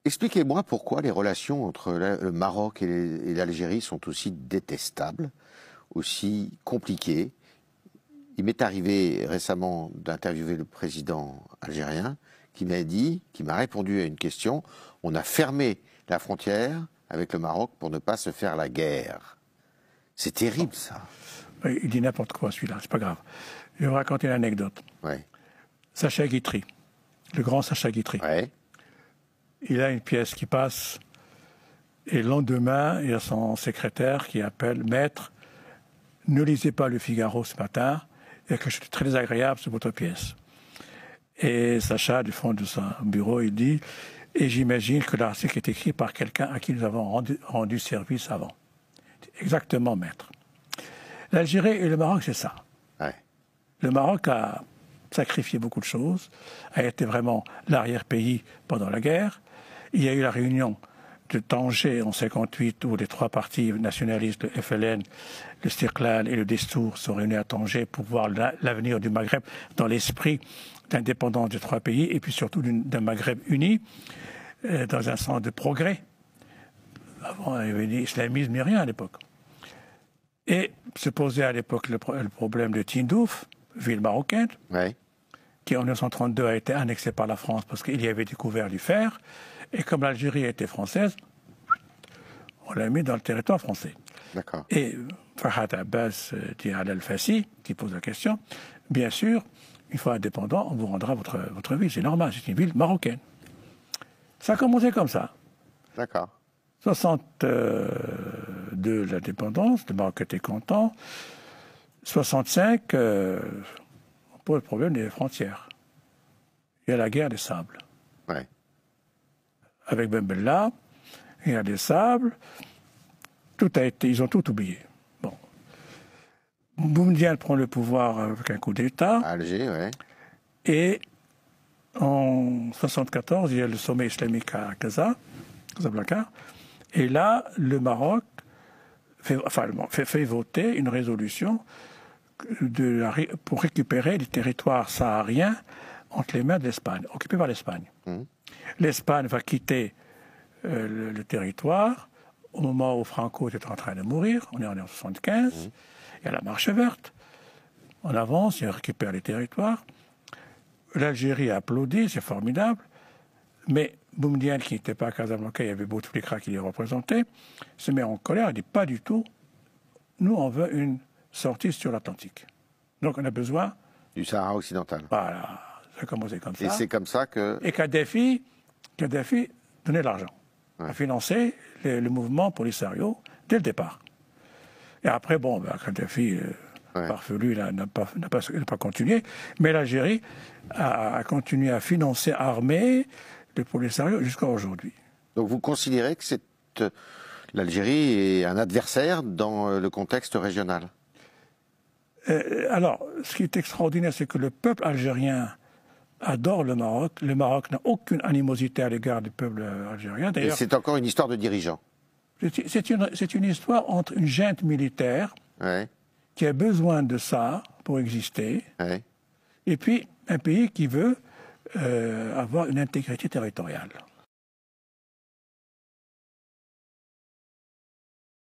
Expliquez-moi pourquoi les relations entre le Maroc et l'Algérie sont aussi détestables, aussi compliquées. Il m'est arrivé récemment d'interviewer le président algérien qui m'a répondu à une question. On a fermé la frontière avec le Maroc pour ne pas se faire la guerre. C'est terrible, ça. Il dit n'importe quoi, celui-là, c'est pas grave. Je vais vous raconter une anecdote. Ouais. Sacha Guitry, le grand Sacha Guitry. Ouais. Il a une pièce qui passe, et le lendemain, il y a son secrétaire qui appelle « Maître, ne lisez pas le Figaro ce matin, il y a quelque chose de très désagréable sur votre pièce. » Et Sacha, du fond de son bureau, il dit « Et j'imagine que l'article est écrit par quelqu'un à qui nous avons rendu service avant. » Exactement, maître. L'Algérie et le Maroc, c'est ça. Ouais. Le Maroc a sacrifié beaucoup de choses, a été vraiment l'arrière-pays pendant la guerre. Il y a eu la réunion de Tanger en 1958 où les trois partis nationalistes, le FLN, le Stiklal et le Destour sont réunis à Tanger pour voir l'avenir du Maghreb dans l'esprit d'indépendance des trois pays et puis surtout d'un Maghreb uni dans un sens de progrès. Avant, il y avait l'islamisme ni rien à l'époque. Et se posait à l'époque le problème de Tindouf, ville marocaine, Ouais. qui en 1932 a été annexée par la France parce qu'il y avait découvert du fer. Et comme l'Algérie était française, on l'a mis dans le territoire français. D'accord. Et Farhat Abbas dit à Al-Fassi, qui pose la question, bien sûr, une fois indépendant, on vous rendra votre ville. C'est normal, c'est une ville marocaine. Ça a commencé comme ça. D'accord. 62, l'indépendance, le Maroc était content. 65, on pose le problème des frontières. Il y a la guerre des sables. Ouais. Avec Ben Bella, il y a des sables. Tout a été, ils ont tout oublié. Bon. Boumedienne prend le pouvoir avec un coup d'État. Alger, ouais. Et en 74, il y a le sommet islamique à Casablanca. Et là, le Maroc fait voter une résolution pour récupérer les territoires sahariens entre les mains de l'Espagne, occupés par l'Espagne. L'Espagne va quitter le territoire au moment où Franco était en train de mourir. On est en 1975. Il y a la marche verte. On avance, il récupère les territoires. L'Algérie applaudit, c'est formidable. Mais Boumedienne, qui n'était pas à Casablanca, il y avait Bouteflika qui les représentait, se met en colère. Il dit pas du tout. Nous, on veut une sortie sur l'Atlantique. Donc, on a besoin Du Sahara occidental. Voilà, ça a commencé comme ça. Et c'est comme ça que... Et Kadhafi donnait de l'argent, a financé le mouvement Polisario dès le départ. Et après, bon, Kadhafi, farfelu, n'a pas continué, mais l'Algérie a continué à financer, à armer le Polisario jusqu'à aujourd'hui. Donc vous considérez que l'Algérie est un adversaire dans le contexte régional? Alors, ce qui est extraordinaire, c'est que le peuple algérien adore le Maroc. Le Maroc n'a aucune animosité à l'égard du peuple algérien. Et c'est encore une histoire de dirigeants. C'est une histoire entre une junte militaire qui a besoin de ça pour exister, et puis un pays qui veut avoir une intégrité territoriale.